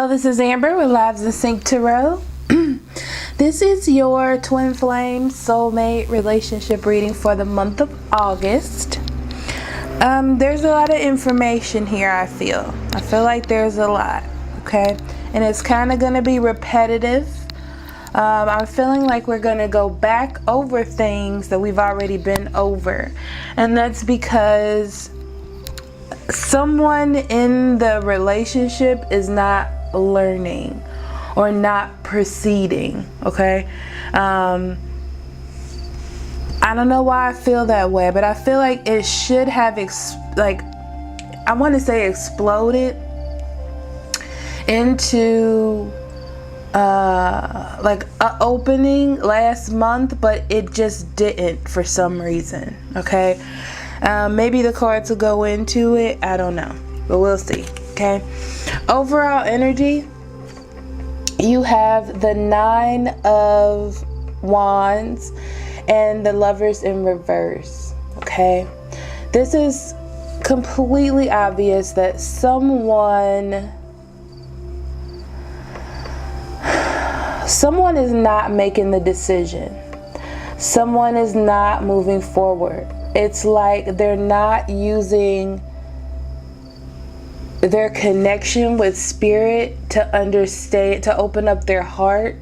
Hello, this is Amber with Lives in Sync Tarot. This is your twin flame soulmate relationship reading for the month of August. There's a lot of information here. I feel like there's a lot, okay? And it's kind of going to be repetitive. I'm feeling like we're going to go back over things that we've already been over. And that's because someone in the relationship is not learning or not proceeding, okay? I don't know why I feel that way, but I feel like it should have I want to say exploded into like an opening last month, but it just didn't for some reason, okay? Maybe the cards will go into it, I don't know, but we'll see, okay? Overall energy, you have the 9 of Wands and the Lovers in reverse, okay? This is completely obvious that someone is not making the decision. Someone is not moving forward. It's like they're not using their connection with spirit to understand, to open up their heart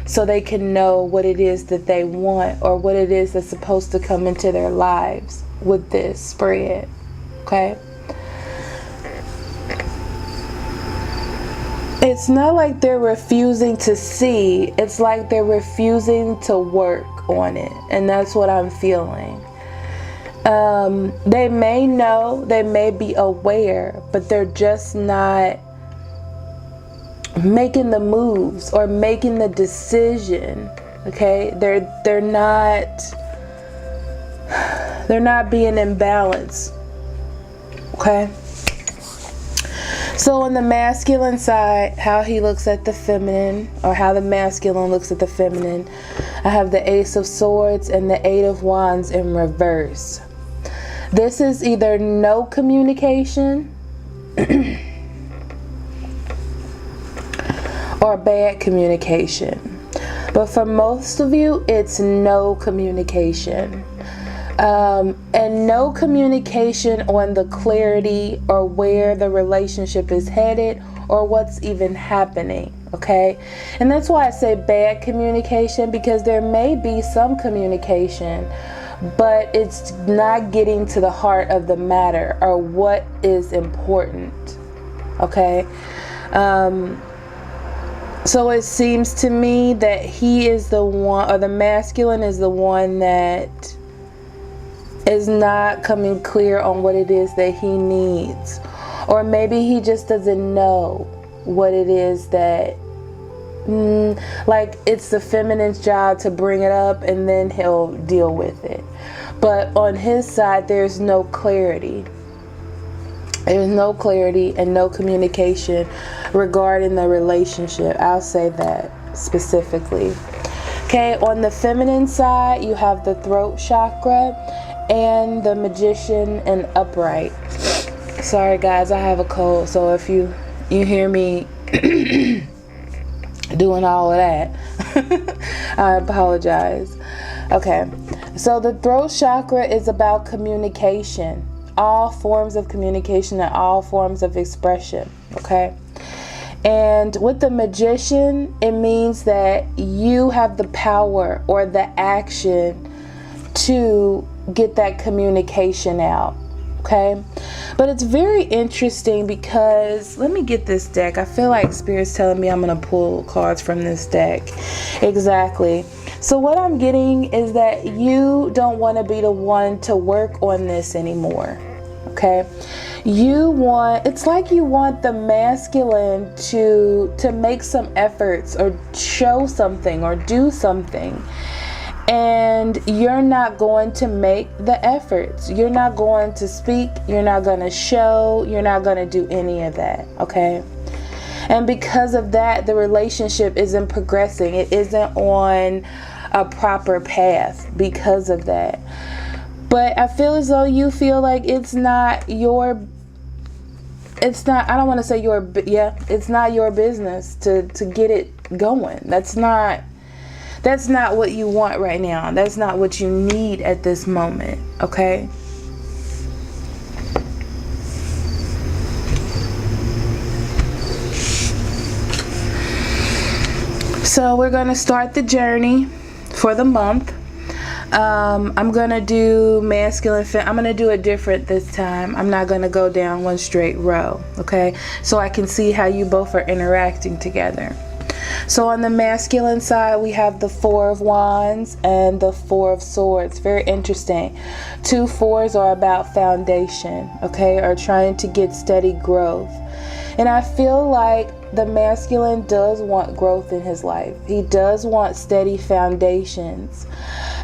so they can know what it is that they want or what it is that's supposed to come into their lives with this spread, okay? It's not like they're refusing to see, it's like they're refusing to work on it, and that's what I'm feeling. They may know, they may be aware, but they're just not making the moves or making the decision, okay? They're not being in balance, okay? So on the masculine side, how he looks at the feminine, or how the masculine looks at the feminine, I have the Ace of Swords and the 8 of Wands in reverse. This is either no communication or bad communication. But for most of you, it's no communication. And no communication on the clarity or where the relationship is headed or what's even happening, okay? And that's why I say bad communication, because there may be some communication, but it's not getting to the heart of the matter or what is important, okay? So it seems to me that he is the one, or the masculine is the one that is not coming clear on what it is that he needs. Or maybe he just doesn't know what it is that, like it's the feminine's job to bring it up and then he'll deal with it. But on his side, there's no clarity. There's no clarity and no communication regarding the relationship. I'll say that specifically. Okay, on the feminine side, you have the throat chakra and the Magician and upright. Sorry guys, I have a cold, so if you hear me doing all of that, I apologize. Okay, so the throat chakra is about communication, all forms of communication and all forms of expression, okay? And with the Magician, it means that you have the power or the action to get that communication out, okay? But it's very interesting because, let me get this deck. I feel like Spirit's telling me I'm going to pull cards from this deck. Exactly. So what I'm getting is that you don't want to be the one to work on this anymore, okay? It's like you want the masculine to make some efforts or show something or do something. And you're not going to make the efforts. You're not going to speak. You're not going to show. You're not going to do any of that, okay? And because of that, the relationship isn't progressing. It isn't on a proper path because of that. But I feel as though you feel like it's not your it's not, I don't want to say it's not your business to get it going. That's not what you want right now. That's not what you need at this moment, okay? So we're going to start the journey for the month. I'm going to do masculine, I'm going to do it different this time. I'm not going to go down one straight row, okay? So I can see how you both are interacting together. So on the masculine side, we have the Four of Wands and the Four of Swords. Very interesting. 2 fours are about foundation, okay, or trying to get steady growth. And I feel like the masculine does want growth in his life. He does want steady foundations.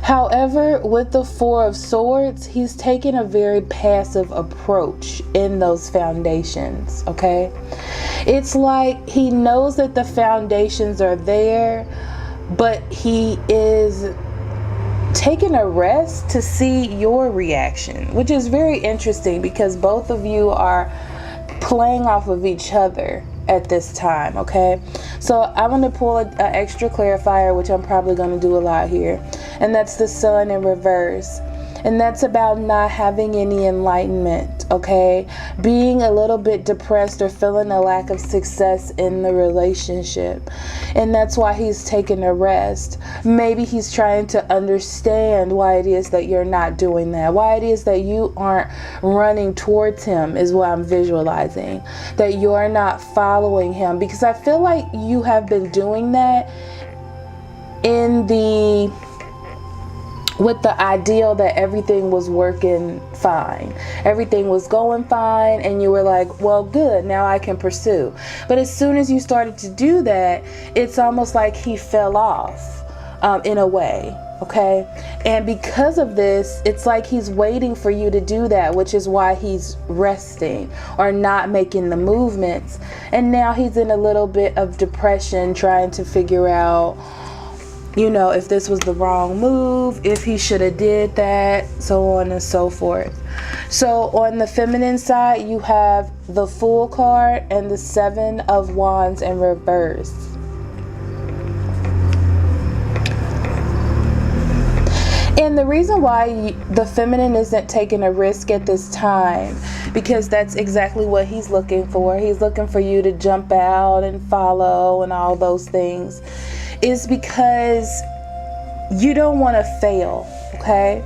However, with the Four of Swords, he's taking a very passive approach in those foundations, okay? It's like he knows that the foundations are there, but he is taking a rest to see your reaction, which is very interesting because both of you are playing off of each other at this time, okay? So I'm going to pull an extra clarifier, which I'm probably going to do a lot here, and that's the Sun in reverse. And that's about not having any enlightenment, okay? Being a little bit depressed or feeling a lack of success in the relationship. And that's why he's taking a rest. Maybe he's trying to understand why it is that you're not doing that. Why it is that you aren't running towards him is what I'm visualizing. That you're not following him. Because I feel like you have been doing that with the ideal that everything was working fine. Everything was going fine and you were like, well, good, now I can pursue. But as soon as you started to do that, it's almost like he fell off in a way, okay? And because of this, it's like he's waiting for you to do that, which is why he's resting or not making the movements. And now he's in a little bit of depression, trying to figure out, you know, if this was the wrong move, if he should have did that, so on and so forth. So on the feminine side, you have the Fool card and the Seven of Wands in reverse. And the reason why the feminine isn't taking a risk at this time, because that's exactly what he's looking for. He's looking for you to jump out and follow and all those things, is because you don't want to fail, okay?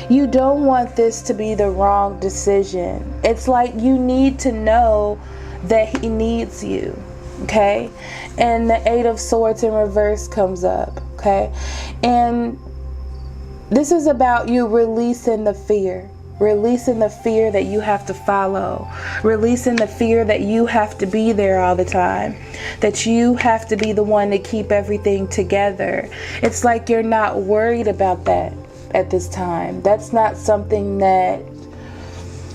You don't want this to be the wrong decision. It's like you need to know that he needs you, okay? And the Eight of Swords in reverse comes up, okay? And this is about you releasing the fear. Releasing the fear that you have to follow. Releasing the fear that you have to be there all the time. That you have to be the one to keep everything together. It's like you're not worried about that at this time. That's not something that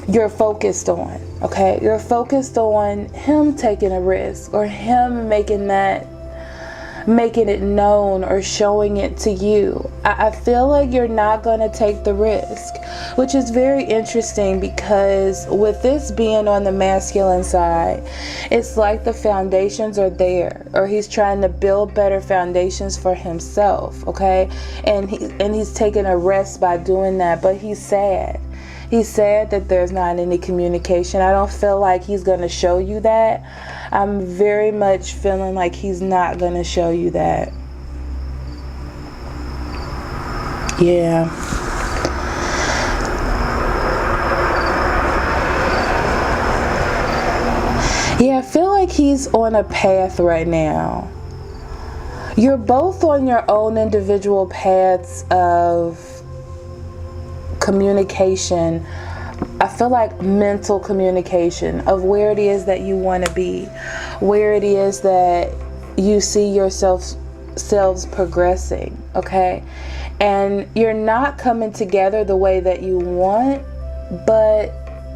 you're focused on, okay? You're focused on him taking a risk or him making it known or showing it to you. I feel like you're not going to take the risk, which is very interesting because with this being on the masculine side, it's like the foundations are there, or he's trying to build better foundations for himself, okay? And he's taking a rest by doing that, but he's sad. He's sad that there's not any communication. I don't feel like he's going to show you that. I'm very much feeling like he's not going to show you that. Yeah. Yeah, I feel like he's on a path right now. You're both on your own individual paths of communication. I feel like mental communication of where it is that you want to be, where it is that you see yourselves progressing, okay? And you're not coming together the way that you want, but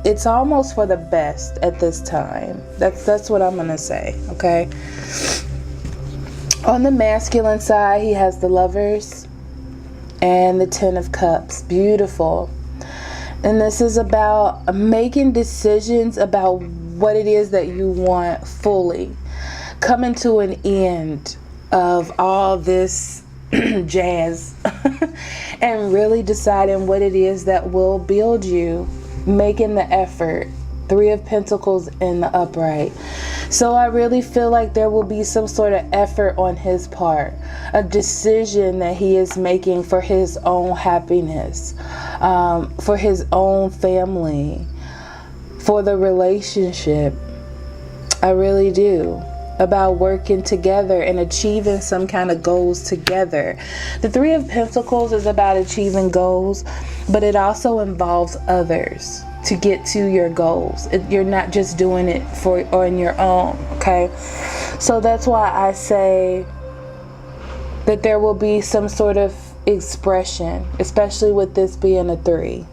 it's almost for the best at this time. That's what I'm gonna say, okay? On the masculine side, he has the Lovers and the Ten of Cups. Beautiful. And this is about making decisions about what it is that you want fully. Coming to an end of all this jazz and really deciding what it is that will build you, making the effort. 3 of Pentacles in the upright. So I really feel like there will be some sort of effort on his part, a decision that he is making for his own happiness, for his own family, for the relationship. I really do. About working together and achieving some kind of goals together. The 3 of Pentacles is about achieving goals, but it also involves others to get to your goals. You're not just doing it for on your own, okay? So that's why I say that there will be some sort of expression, especially with this being a 3.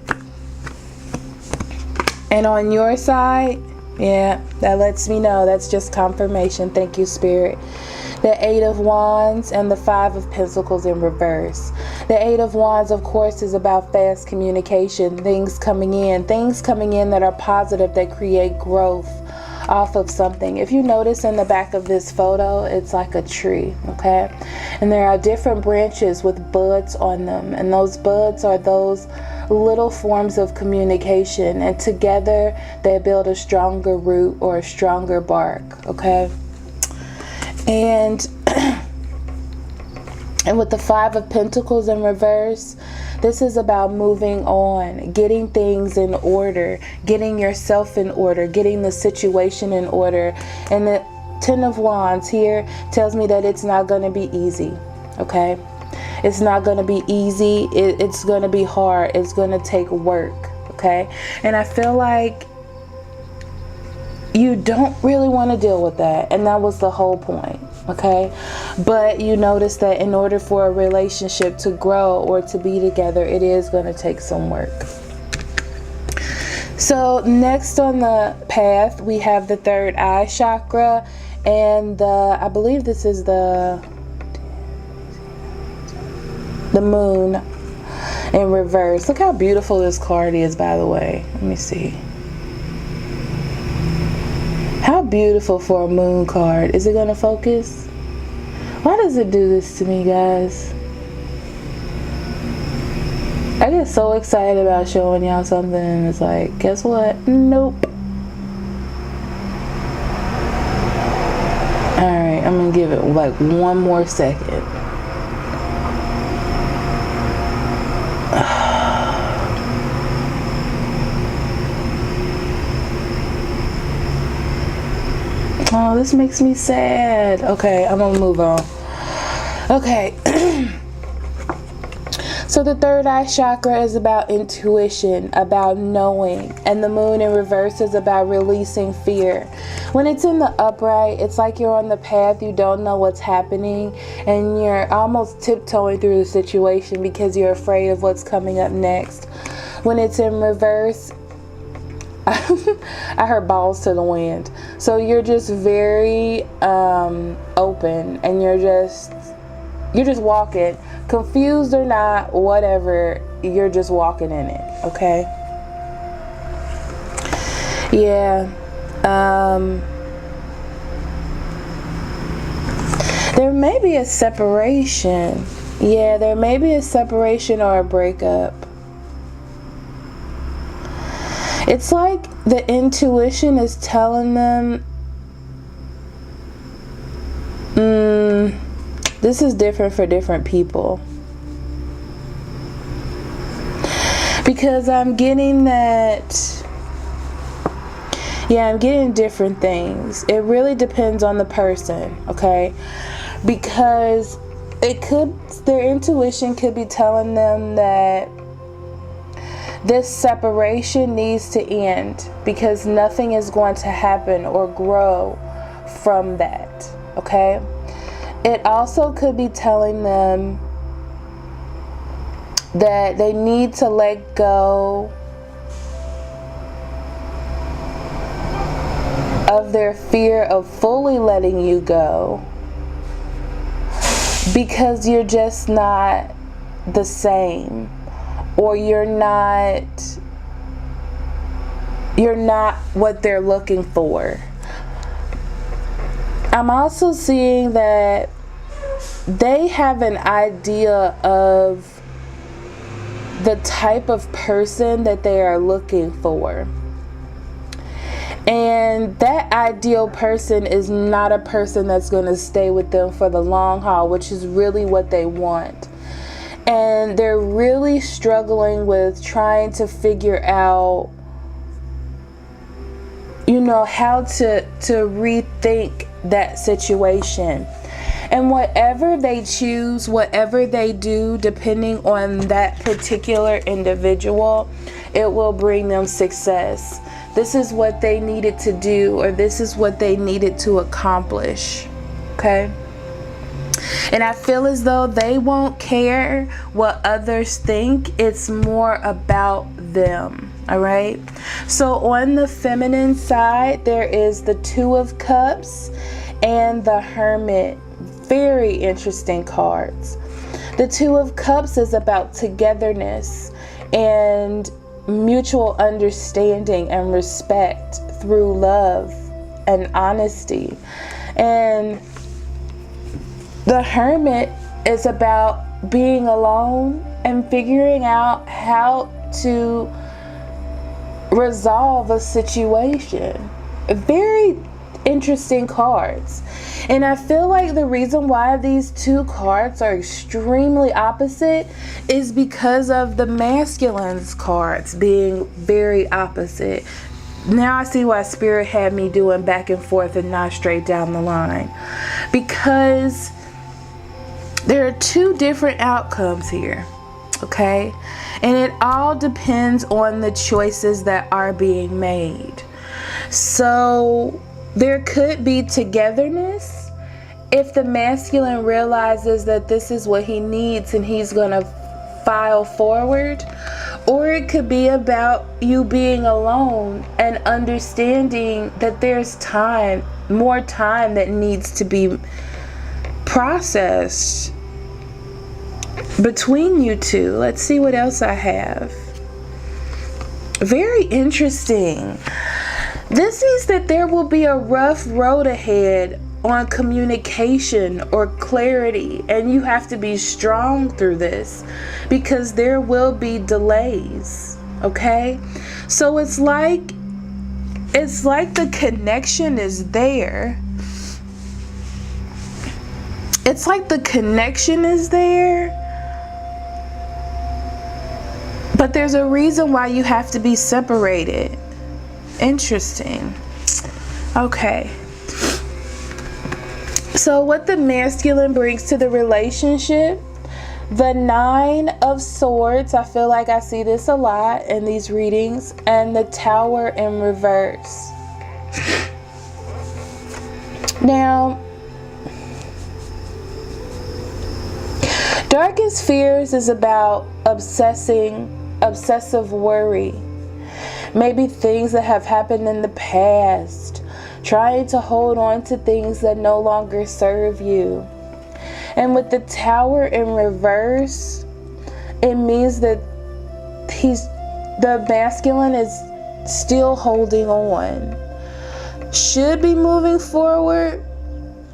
And on your side, yeah, that lets me know. That's just confirmation. Thank you, Spirit. The 8 of Wands and the 5 of Pentacles in reverse. The 8 of Wands, of course, is about fast communication, things coming in that are positive, that create growth off of something. If you notice in the back of this photo, it's like a tree, okay? And there are different branches with buds on them, and those buds are those little forms of communication, and together they build a stronger root or a stronger bark, okay? And with the 5 of Pentacles in reverse, this is about moving on, getting things in order, getting yourself in order, getting the situation in order. And the 10 of Wands here tells me that it's not going to be easy, okay? It's not going to be easy. It's going to be hard. It's going to take work, okay? And I feel like you don't really want to deal with that, and that was the whole point, okay? But you notice that in order for a relationship to grow or to be together, it is going to take some work. So next on the path, we have the 3rd eye chakra, and I believe this is the moon in reverse. Look how beautiful this card is, by the way. Let me see. How beautiful for a moon card. Is it going to focus? Why does it do this to me, guys? I get so excited about showing y'all something, and it's like, guess what? Nope. Alright, I'm going to give it like one more second. Oh, this makes me sad. Okay, I'm gonna move on. Okay. So the 3rd eye chakra is about intuition, about knowing, and the moon in reverse is about releasing fear. When it's in the upright, it's like you're on the path, you don't know what's happening, and you're almost tiptoeing through the situation because you're afraid of what's coming up next. When it's in reverse, I heard balls to the wind. So you're just very open, and you're just walking, confused or not, whatever, you're just walking in it, okay? Yeah. There may be a separation. Yeah, there may be a separation or a breakup. It's like the intuition is telling them, this is different for different people. Because I'm getting that, yeah, I'm getting different things. It really depends on the person, okay? Because their intuition could be telling them that this separation needs to end because nothing is going to happen or grow from that, okay? It also could be telling them that they need to let go of their fear of fully letting you go because you're just not the same, or you're not you're not what they're looking for. I'm also seeing that they have an idea of the type of person that they are looking for. And that ideal person is not a person that's going to stay with them for the long haul, which is really what they want. And they're really struggling with trying to figure out, how to rethink that situation. And whatever they choose, whatever they do, depending on that particular individual, it will bring them success. This is what they needed to do, or this is what they needed to accomplish. Okay? And I feel as though they won't care what others think. It's more about them. All right? So on the feminine side, there is the Two of Cups and the Hermit. Very interesting cards. The Two of Cups is about togetherness and mutual understanding and respect through love and honesty. And the Hermit is about being alone and figuring out how to resolve a situation. Very interesting cards. And I feel like the reason why these two cards are extremely opposite is because of the masculine's cards being very opposite. Now I see why Spirit had me doing back and forth and not straight down the line. Because there are two different outcomes here. Okay? And it all depends on the choices that are being made. So there could be togetherness if the masculine realizes that this is what he needs and he's going to file forward. Or it could be about you being alone and understanding that there's time, more time that needs to be processed between you two. Let's see what else I have. Very interesting. This means that there will be a rough road ahead on communication or clarity, and you have to be strong through this because there will be delays. Okay? So it's like the connection is there. It's like the connection is there, but there's a reason why you have to be separated. Interesting. Okay. So what the masculine brings to the relationship, the Nine of Swords, I feel like I see this a lot in these readings, and the Tower in reverse. Now, Darkest Fears is about obsessive worry. Maybe things that have happened in the past, trying to hold on to things that no longer serve you. And with the Tower in reverse, it means that the masculine is still holding on. Should be moving forward,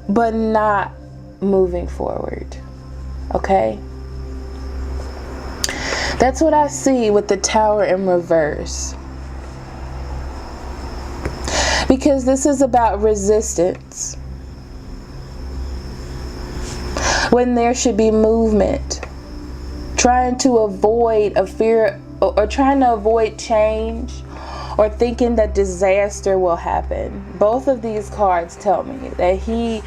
but not moving forward. Okay? That's what I see with the Tower in reverse. Because this is about resistance. When there should be movement. Trying to avoid a fear, or trying to avoid change, or thinking that disaster will happen. Both of these cards tell me that he,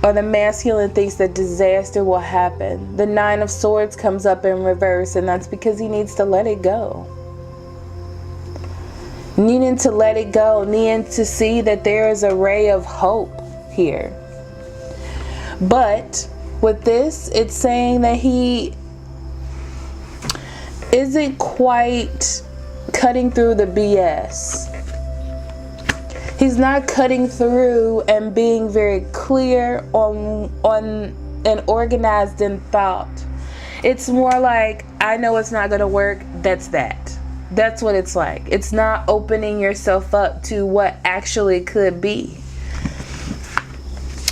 or the masculine, thinks that disaster will happen. The Nine of Swords comes up in reverse, and that's because he needs to let it go. Needing to let it go, needing to see that there is a ray of hope here. But with this, it's saying that he isn't quite cutting through the BS. He's not cutting through and being very clear on and organized in thought. It's more like, I know it's not going to work, that's that. That's what it's like. It's not opening yourself up to what actually could be.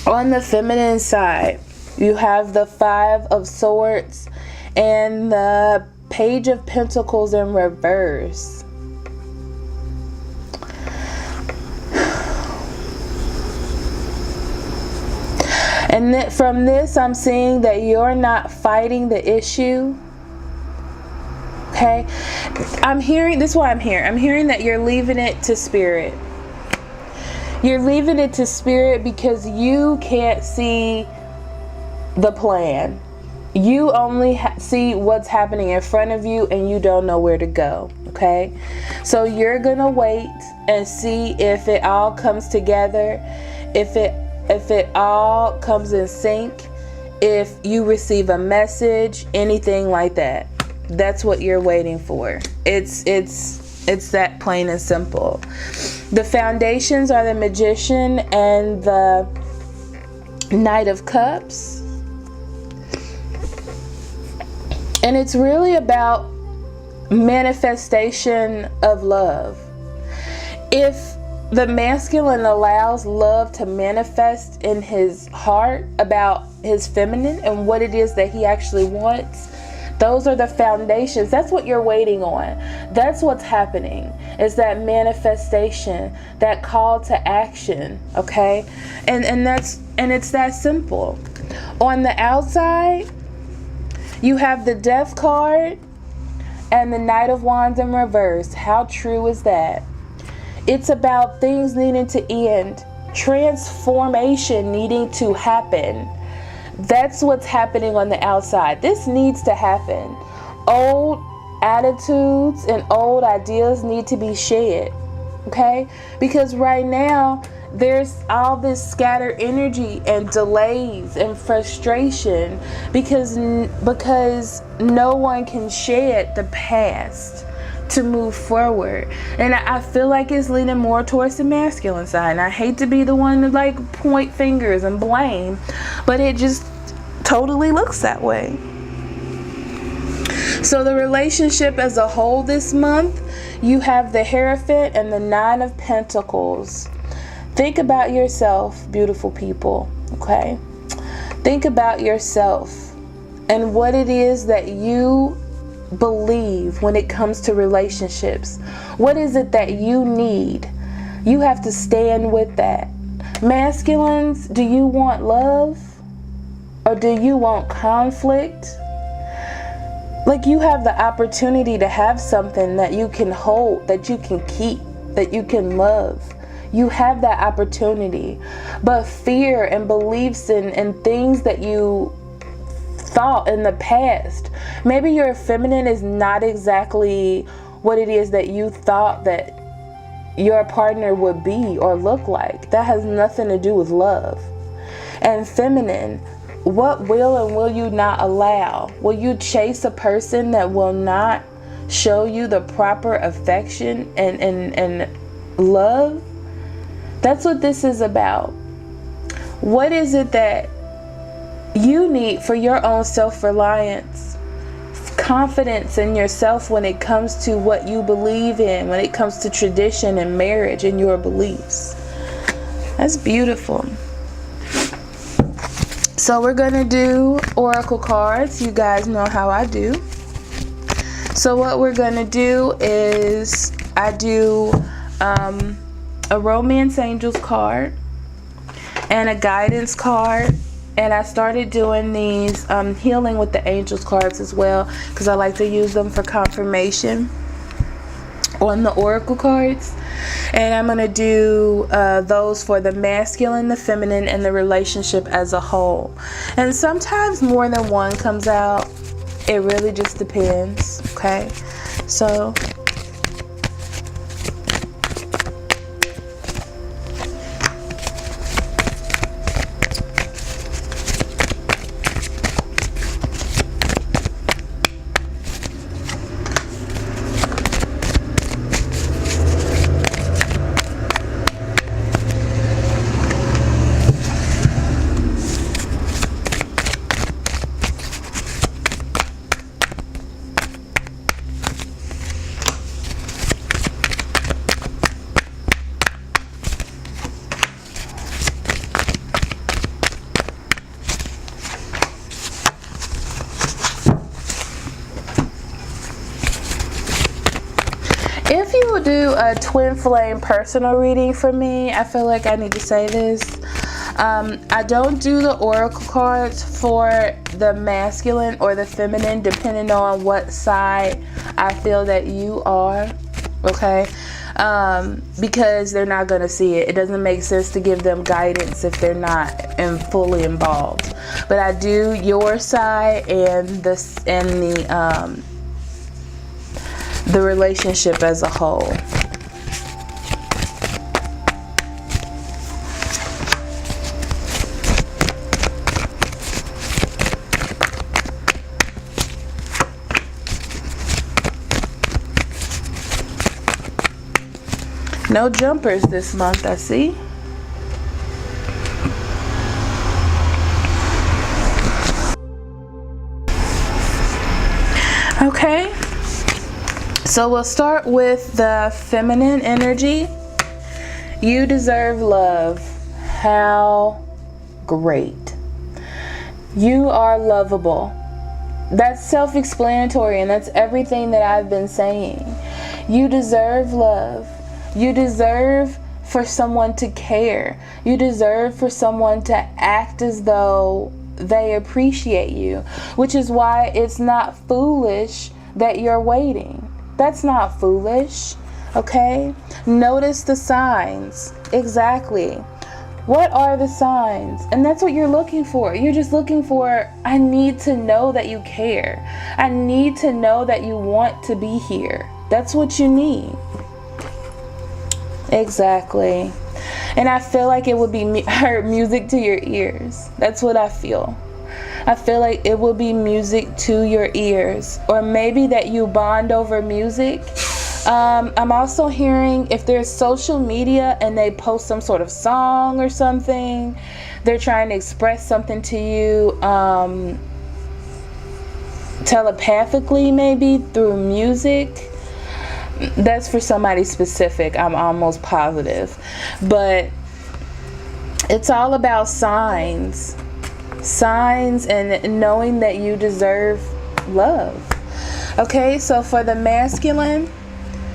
On the feminine side, you have the 5 of Swords and the Page of Pentacles in reverse. And from this, I'm seeing that you're not fighting the issue. Okay? I'm hearing, this is what I'm hearing. I'm hearing that you're leaving it to spirit. You're leaving it to spirit because you can't see the plan. You only see what's happening in front of you and you don't know where to go. Okay? So you're going to wait and see if it all comes together. If it all comes in sync, if you receive a message, anything like that. That's what you're waiting for. It's that plain and simple. The foundations are the Magician and the Knight of Cups. And it's really about manifestation of love. If the masculine allows love to manifest in his heart about his feminine and what it is that he actually wants, those are the foundations. That's what you're waiting on. That's what's happening. Is that manifestation, that call to action, okay? And it's that simple. On the outside, you have the Death card and the Knight of Wands in reverse. How true is that? It's about things needing to end, transformation needing to happen. That's what's happening on the outside. This needs to happen. Old attitudes and old ideas need to be shed, okay? Because right now, there's all this scattered energy and delays and frustration because no one can shed the past to move forward. And I feel like it's leaning more towards the masculine side. And I hate to be the one to like point fingers and blame, but it just totally looks that way. So the relationship as a whole this month, you have the Hierophant and the 9 of Pentacles. Think about yourself, beautiful people, okay? Think about yourself and what it is that you believe when it comes to relationships. What is it that you need? You have to stand with that. Masculines, do you want love? Or do you want conflict? Like, you have the opportunity to have something that you can hold, that you can keep, that you can love. You have that opportunity. But fear and beliefs and things that you thought in the past, maybe your feminine is not exactly what it is that you thought that your partner would be or look like. That has nothing to do with love. And feminine, what will and will you not allow? Will you chase a person that will not show you the proper affection and love? That's what this is about. What is it that you need for your own self-reliance, confidence in yourself when it comes to what you believe in, when it comes to tradition and marriage and your beliefs? That's beautiful. So we're going to do oracle cards. You guys know how I do. So what we're going to do is I do a romance angels card and a guidance card. And I started doing these healing with the angels cards as well, because I like to use them for confirmation on the oracle cards. And I'm going to do those for the masculine, the feminine, and the relationship as a whole. And sometimes more than one comes out. It really just depends. Okay, so If you will do a twin flame personal reading for me, I feel like I need to say this. I don't do the oracle cards for the masculine or the feminine, depending on what side I feel that you are, okay? Because they're not going to see it. It doesn't make sense to give them guidance if they're not fully involved. But I do your side and the relationship as a whole. No jumpers this month, I see. Okay. So we'll start with the feminine energy. You deserve love. How great. You are lovable. That's self-explanatory, and that's everything that I've been saying. You deserve love. You deserve for someone to care. You deserve for someone to act as though they appreciate you, which is why it's not foolish that you're waiting. That's not foolish, okay? Notice the signs. Exactly. What are the signs? And that's what you're looking for. You're just looking for, I need to know that you care. I need to know that you want to be here. That's what you need. Exactly. And I feel like it would be music to your ears. That's what I feel. I feel like it will be music to your ears. Or maybe that you bond over music. I'm also hearing if there's social media and they post some sort of song or something, they're trying to express something to you telepathically, maybe through music. That's for somebody specific, I'm almost positive. But it's all about signs. Signs and knowing that you deserve love. Okay, so for the masculine,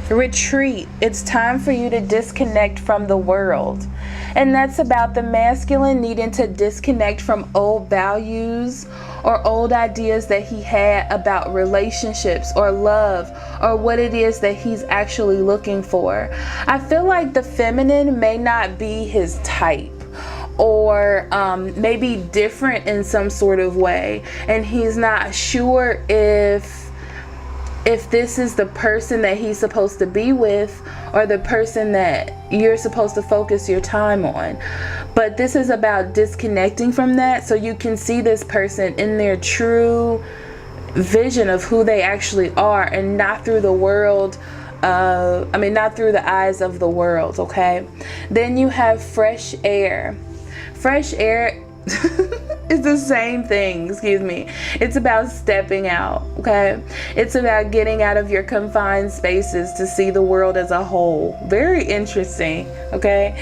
retreat. It's time for you to disconnect from the world. And that's about the masculine needing to disconnect from old values or old ideas that he had about relationships or love or what it is that he's actually looking for. I feel like the feminine may not be his type, or maybe different in some sort of way, and he's not sure if this is the person that he's supposed to be with or the person that you're supposed to focus your time on. But this is about disconnecting from that so you can see this person in their true vision of who they actually are, and not through the world, not through the eyes of the world, okay? Then you have fresh air. Fresh air is the same thing, It's about stepping out, okay? It's about getting out of your confined spaces to see the world as a whole. Very interesting, okay?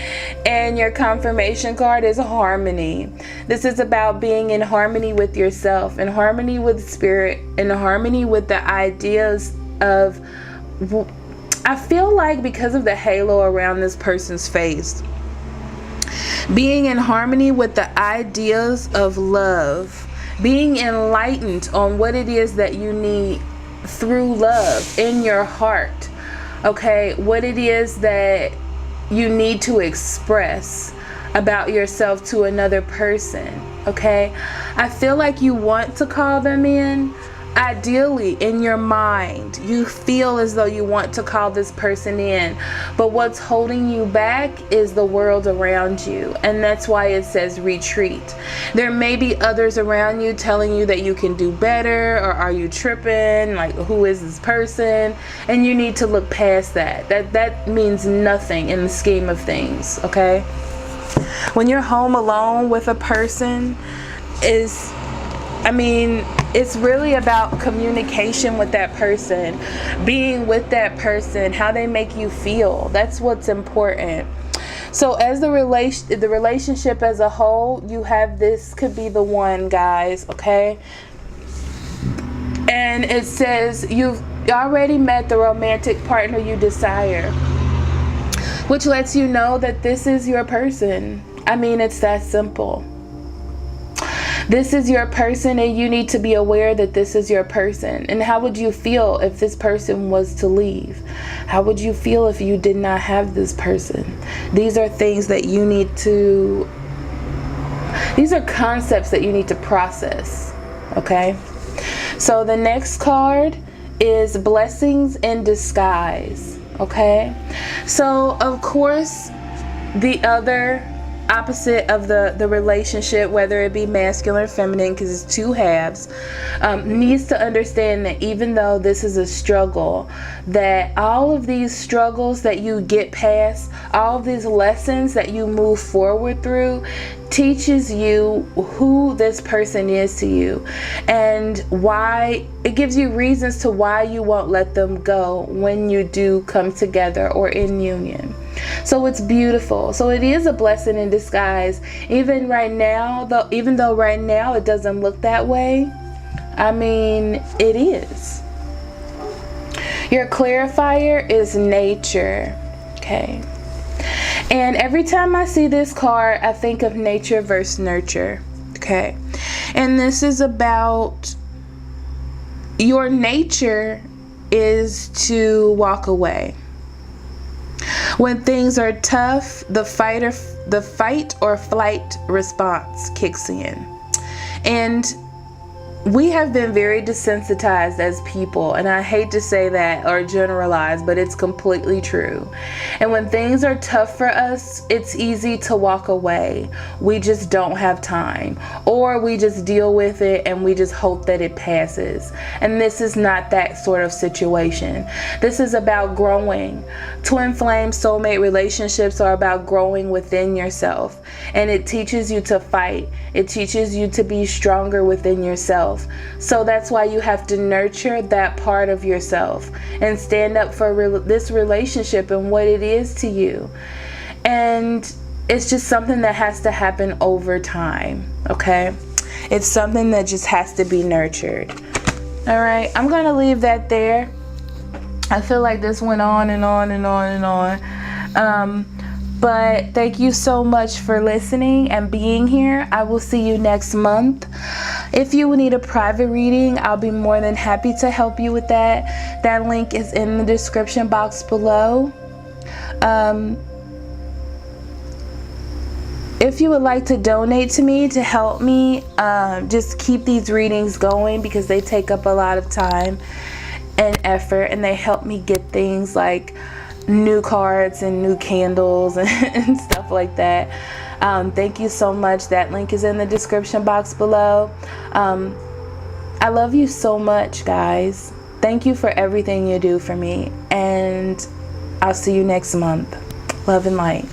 And your confirmation card is harmony. This is about being in harmony with yourself, in harmony with spirit, in harmony with the ideas of, I feel like because of the halo around this person's face, being in harmony with the ideas of love, being enlightened on what it is that you need through love in your heart, okay? What it is that you need to express about yourself to another person, okay? I feel like you want to call them in. Ideally, in your mind, you feel as though you want to call this person in, but what's holding you back is the world around you, and that's why it says retreat. There may be others around you telling you that you can do better, or are you tripping, like who is this person, and you need to look past that. That means nothing in the scheme of things, okay? When you're home alone with a person, it's really about communication with that person, being with that person, how they make you feel. That's what's important. So as the relationship as a whole, you have this could be the one, guys, okay? And it says you've already met the romantic partner you desire, which lets you know that this is your person. I mean, it's that simple. This is your person, and you need to be aware that this is your person. And how would you feel if this person was to leave? How would you feel if you did not have this person? These are things that you need to, these are concepts that you need to process, okay? So the next card is blessings in disguise, okay? So of course, the other opposite of the relationship, whether it be masculine or feminine, because it's two halves, needs to understand that even though this is a struggle, that all of these struggles that you get past, all of these lessons that you move forward through, teaches you who this person is to you, and why. It gives you reasons to why you won't let them go when you do come together or in union. So it's beautiful. So it is a blessing in disguise. Even though right now it doesn't look that way, I mean, it is. Your clarifier is nature. Okay. And every time I see this card, I think of nature versus nurture. Okay. And this is about your nature is to walk away. When things are tough, the fight or flight response kicks in. And we have been very desensitized as people, and I hate to say that or generalize, but it's completely true. And when things are tough for us, it's easy to walk away. We just don't have time, or we just deal with it and we just hope that it passes. And this is not that sort of situation. This is about growing. Twin flame soulmate relationships are about growing within yourself, and it teaches you to fight. It teaches you to be stronger within yourself. So that's why you have to nurture that part of yourself and stand up for this relationship and what it is to you. And it's just something that has to happen over time, okay? It's something that just has to be nurtured. All right, I'm going to leave that there. I feel like this went on and on and on and on. But thank you so much for listening and being here. I will see you next month. If you need a private reading, I'll be more than happy to help you with that. That link is in the description box below. If you would like to donate to me to help me just keep these readings going, because they take up a lot of time and effort, and they help me get things like new cards and new candles and stuff like that. Thank you so much. That link is in the description box below. I love you so much, guys. Thank you for everything you do for me, and I'll see you next month. Love and light.